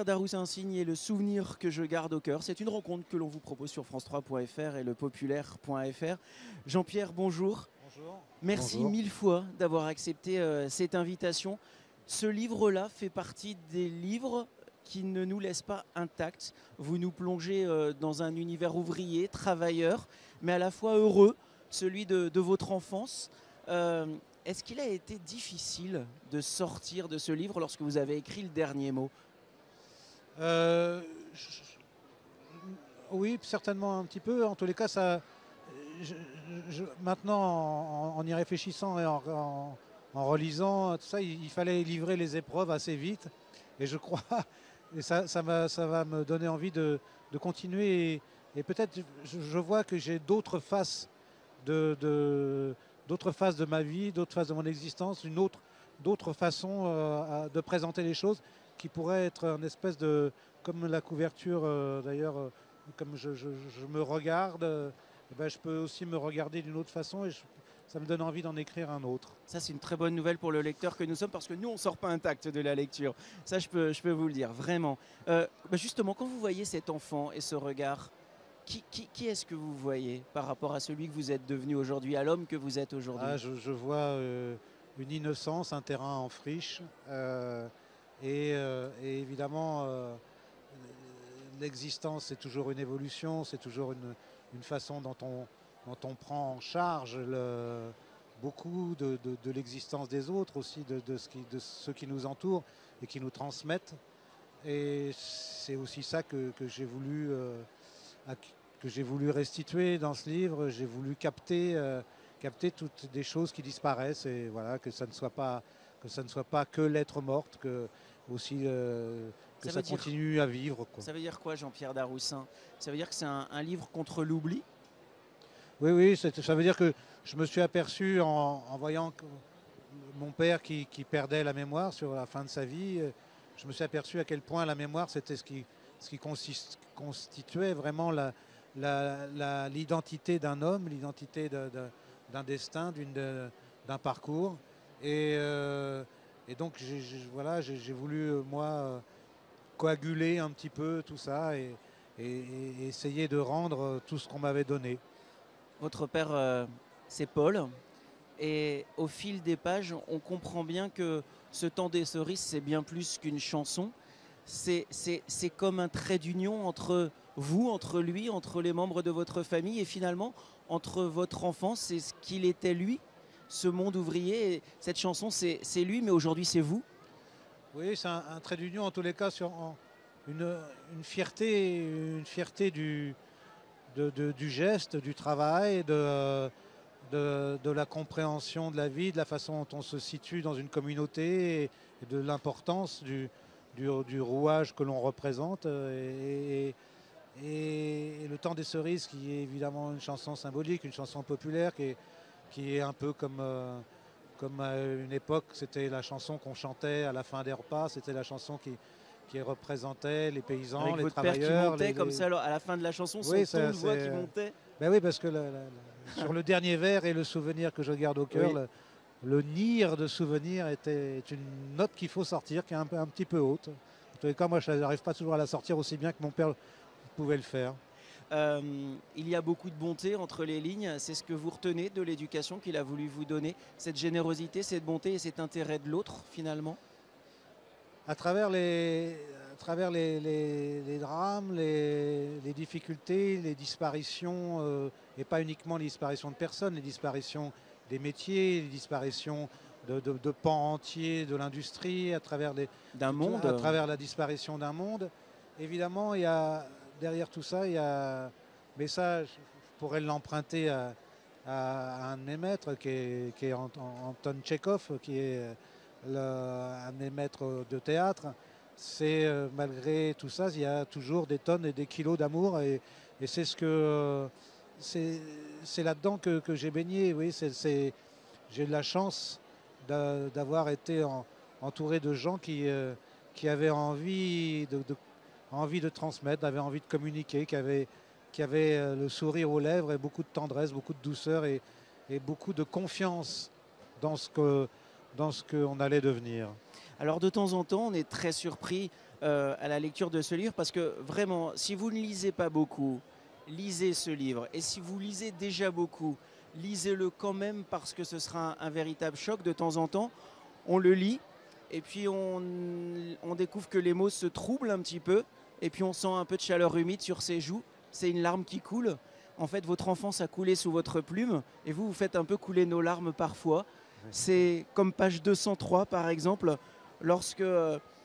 Jean-Pierre Daroussin signé Le souvenir que je garde au cœur. C'est une rencontre que l'on vous propose sur France3.fr et lepopulaire.fr. Jean-Pierre, bonjour. Bonjour. Merci Bonjour. mille fois d'avoir accepté cette invitation. Ce livre-là fait partie des livres qui ne nous laissent pas intacts. Vous nous plongez dans un univers ouvrier, travailleur, mais à la fois heureux, celui de votre enfance. Est-ce qu'il a été difficile de sortir de ce livre lorsque vous avez écrit le dernier mot ? Euh, je- oui, certainement un petit peu. En tous les cas, je- maintenant, en y réfléchissant et en relisant tout ça, il fallait livrer les épreuves assez vite. Et je crois, et ça va me donner envie de continuer. Et peut-être, je vois que j'ai d'autres faces d'autres phases de ma vie, d'autres phases de mon existence, d'autres façons de présenter les choses qui pourraient être une espèce de, comme la couverture d'ailleurs, comme je me regarde, eh ben, je peux aussi me regarder d'une autre façon et ça me donne envie d'en écrire un autre. Ça, c'est une très bonne nouvelle pour le lecteur que nous sommes, parce que nous, on ne sort pas intact de la lecture. Ça, je peux vous le dire, vraiment. Justement, quand vous voyez cet enfant et ce regard, qui est-ce que vous voyez par rapport à celui que vous êtes devenu aujourd'hui, à l'homme que vous êtes aujourd'hui ? Ah, je vois une innocence, un terrain en friche et évidemment l'existence c'est toujours une évolution, c'est toujours une façon dont on prend en charge beaucoup de l'existence des autres, aussi de ceux qui nous entourent et qui nous transmettent. Et c'est aussi ça que j'ai voulu, que j'ai voulu restituer dans ce livre. J'ai voulu capter toutes des choses qui disparaissent et voilà, que ça ne soit pas que l'être morte, que aussi que ça continue à vivre, quoi. Ça veut dire quoi, Jean-Pierre Daroussin ? Ça veut dire que c'est un livre contre l'oubli ? Oui, oui, ça veut dire que je me suis aperçu en voyant mon père qui perdait la mémoire sur la fin de sa vie. Je me suis aperçu à quel point la mémoire, c'était ce qui constituait vraiment l'identité d'un homme, l'identité d'un destin, d'un parcours. Et, euh, et donc, voilà, j'ai voulu, moi, coaguler un petit peu tout ça et essayer de rendre tout ce qu'on m'avait donné. Votre père, c'est Paul. Et au fil des pages, on comprend bien que Ce temps des cerises, c'est bien plus qu'une chanson. C'est comme un trait d'union entre vous, entre lui, entre les membres de votre famille et finalement entre votre enfance et ce qu'il était lui, ce monde ouvrier. Et cette chanson, c'est lui, mais aujourd'hui c'est vous. Oui, c'est un trait d'union en tous les cas sur une fierté du geste, du travail, de la compréhension de la vie, de la façon dont on se situe dans une communauté et de l'importance du rouage que l'on représente. Et le temps des cerises, qui est évidemment une chanson symbolique, une chanson populaire, qui est un peu comme à une époque, c'était la chanson qu'on chantait à la fin des repas, c'était la chanson qui représentait les paysans, Avec les votre père qui travailleurs. montait comme ça à la fin de la chanson, son Oui, ton de voix qui montait. Ben oui, parce que sur le dernier vers et le souvenir que je garde au cœur, Oui. le nir de souvenir est une note qu'il faut sortir, qui est un petit peu haute. En tous les cas, moi, je n'arrive pas toujours à la sortir aussi bien que mon père pouvait le faire. Il y a beaucoup de bonté entre les lignes. C'est ce que vous retenez de l'éducation qu'il a voulu vous donner, cette générosité, cette bonté et cet intérêt de l'autre finalement. À travers les drames, les difficultés, les disparitions, et pas uniquement les disparitions de personnes, les disparitions des métiers, les disparitions de pans entiers de l'industrie, D'un monde. à travers la disparition d'un monde. Évidemment, il y a, derrière tout ça, il y a, mais ça, je pourrais l'emprunter à un de mes maîtres, qui est Anton Tchekhov, qui est un des maîtres de théâtre. C'est malgré tout ça, il y a toujours des tonnes et des kilos d'amour et c'est ce que c'est là-dedans que j'ai baigné. Oui, j'ai de la chance d'avoir été entouré de gens qui avaient envie de transmettre, avaient envie de communiquer, qui avaient le sourire aux lèvres et beaucoup de tendresse, beaucoup de douceur et beaucoup de confiance dans ce qu'on allait devenir. Alors de temps en temps, on est très surpris à la lecture de ce livre, parce que vraiment, si vous ne lisez pas beaucoup, lisez ce livre. Et si vous lisez déjà beaucoup, lisez-le quand même, parce que ce sera un véritable choc de temps en temps. On le lit, et puis on découvre que les mots se troublent un petit peu, et puis on sent un peu de chaleur humide sur ses joues. C'est une larme qui coule. En fait, votre enfance a coulé sous votre plume, et vous faites un peu couler nos larmes parfois. C'est comme page 203, par exemple, lorsque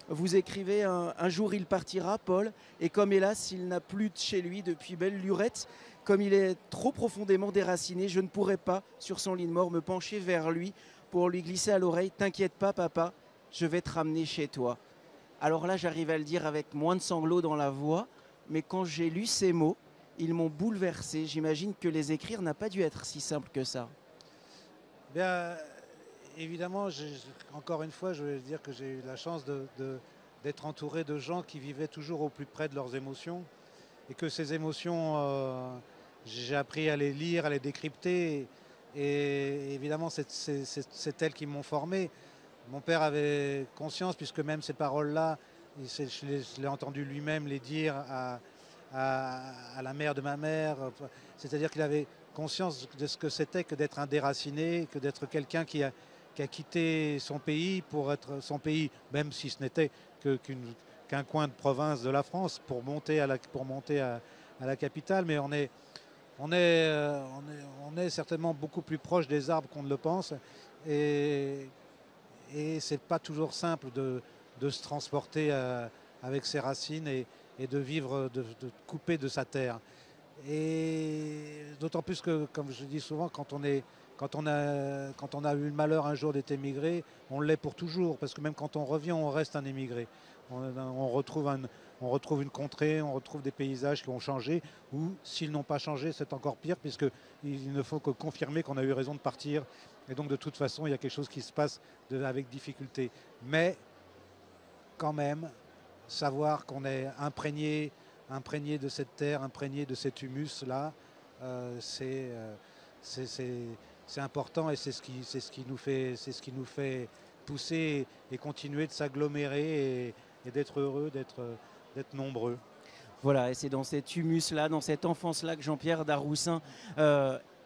vous écrivez un jour il partira, Paul, et comme hélas il n'a plus de chez lui depuis belle lurette, comme il est trop profondément déraciné, je ne pourrais pas, sur son lit de mort, me pencher vers lui pour lui glisser à l'oreille: t'inquiète pas, papa, je vais te ramener chez toi. Alors là, j'arrive à le dire avec moins de sanglots dans la voix, mais quand j'ai lu ces mots, ils m'ont bouleversé. J'imagine que les écrire n'a pas dû être si simple que ça. Bien, évidemment, encore une fois, je veux dire que j'ai eu la chance d'être entouré de gens qui vivaient toujours au plus près de leurs émotions, et que ces émotions, j'ai appris à les lire, à les décrypter, et évidemment, c'est elles qui m'ont formé. Mon père avait conscience, puisque même ces paroles-là, je l'ai entendu lui-même les dire à la mère de ma mère. C'est-à-dire qu'il avait conscience de ce que c'était que d'être un déraciné, que d'être quelqu'un qui a quitté son pays pour être son pays, même si ce n'était qu'un coin de province de la France, pour monter à la capitale. Mais on est certainement beaucoup plus proche des arbres qu'on ne le pense. Et c'est pas toujours simple de se transporter avec ses racines et de vivre, de couper de sa terre. Et d'autant plus que, comme je dis souvent, quand on a eu le malheur un jour d'être émigré, on l'est pour toujours, parce que même quand on revient, on reste un émigré. On retrouve une contrée, on retrouve des paysages qui ont changé, ou s'ils n'ont pas changé, c'est encore pire, puisqu'il ne faut que confirmer qu'on a eu raison de partir. Et donc de toute façon, il y a quelque chose qui se passe avec difficulté. Mais quand même, savoir qu'on est imprégné de cette terre, imprégné de cet humus-là, c'est important, et c'est ce qui nous fait pousser et continuer de s'agglomérer et d'être heureux, d'être nombreux. Voilà, et c'est dans cet humus-là, dans cette enfance-là, que Jean-Pierre Daroussin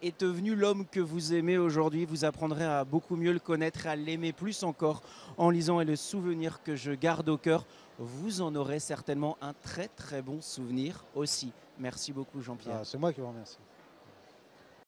est devenu l'homme que vous aimez aujourd'hui. Vous apprendrez à beaucoup mieux le connaître, à l'aimer plus encore en lisant, et le souvenir que je garde au cœur, vous en aurez certainement un très très bon souvenir aussi. Merci beaucoup, Jean-Pierre. C'est moi qui vous remercie.